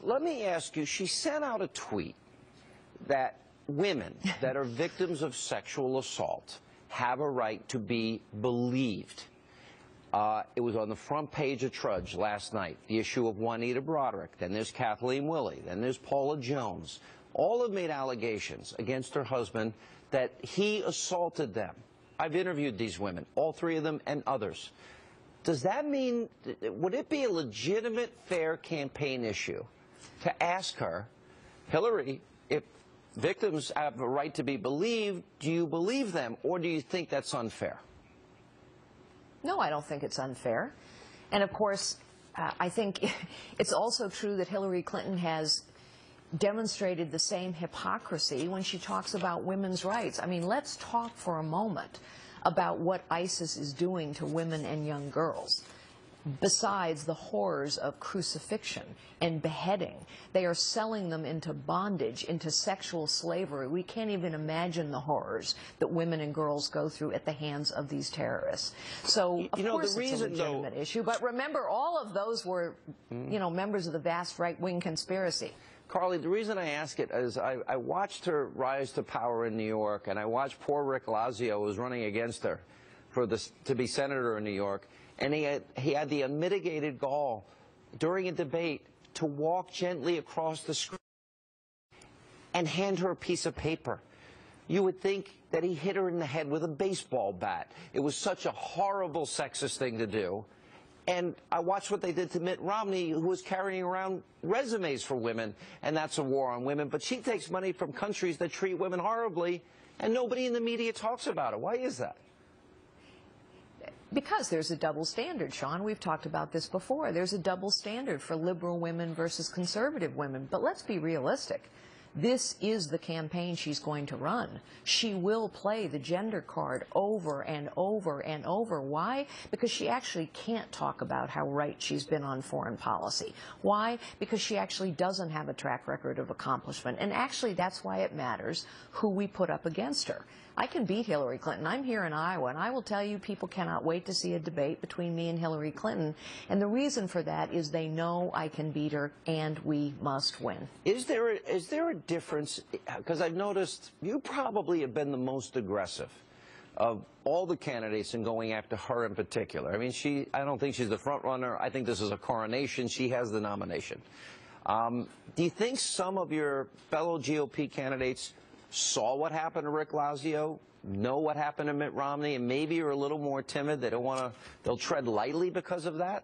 Let me ask you, she sent out a tweet that women that are victims of sexual assault have a right to be believed. It was on the front page of Trudge last night, the issue of Juanita Broderick. Then there's Kathleen Willey. Then there's Paula Jones. All have made allegations against her husband that he assaulted them. I've interviewed these women, all three of them and others. Does that mean, would it be a legitimate, fair campaign issue to ask her, Hillary, if victims have a right to be believed, do you believe them, or do you think that's unfair? No, I don't think it's unfair. And of course, I think it's also true that Hillary Clinton has demonstrated the same hypocrisy when she talks about women's rights. I mean, let's talk for a moment about what ISIS is doing to women and young girls. Besides the horrors of crucifixion and beheading, they are selling them into bondage, into sexual slavery. We can't even imagine the horrors that women and girls go through at the hands of these terrorists. So, of course, it's a legitimate issue. But remember, all of those were, members of the vast right-wing conspiracy. Carly, the reason I ask it is I watched her rise to power in New York, and I watched poor Rick Lazio, who was running against her to be senator in New York, and he had the unmitigated gall during a debate to walk gently across the screen and hand her a piece of paper. You would think that he hit her in the head with a baseball bat. It was such a horrible sexist thing to do. And I watched what they did to Mitt Romney, who was carrying around resumes for women, and that's a war on women. But she takes money from countries that treat women horribly, and nobody in the media talks about it. Why is that? Because there's a double standard, Sean. We've talked about this before. There's a double standard for liberal women versus conservative women. But let's be realistic. This is the campaign she's going to run. She will play the gender card over and over and over. Why? Because she actually can't talk about how right she's been on foreign policy. Why? Because she actually doesn't have a track record of accomplishment. And actually, that's why it matters who we put up against her. I can beat Hillary Clinton. I'm here in Iowa, and I will tell you people cannot wait to see a debate between me and Hillary Clinton. And the reason for that is they know I can beat her, and we must win. Is there a difference? Because I've noticed you probably have been the most aggressive of all the candidates in going after her in particular. I mean, I don't think she's the front runner. I think this is a coronation. She has the nomination. Do you think some of your fellow GOP candidates saw what happened to Rick Lazio, know what happened to Mitt Romney, and maybe are a little more timid? They don't want to, they'll tread lightly because of that?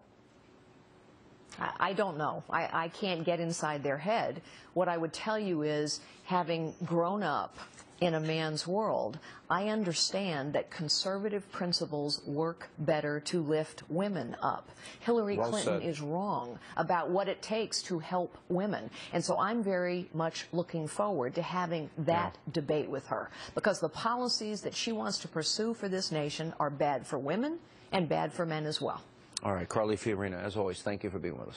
I don't know. I can't get inside their head. What I would tell you is, having grown up in a man's world, I understand that conservative principles work better to lift women up. Hillary Clinton is wrong about what it takes to help women. And so I'm very much looking forward to having that debate with her, because the policies that she wants to pursue for this nation are bad for women and bad for men as well. All right, Carly Fiorina, as always, thank you for being with us.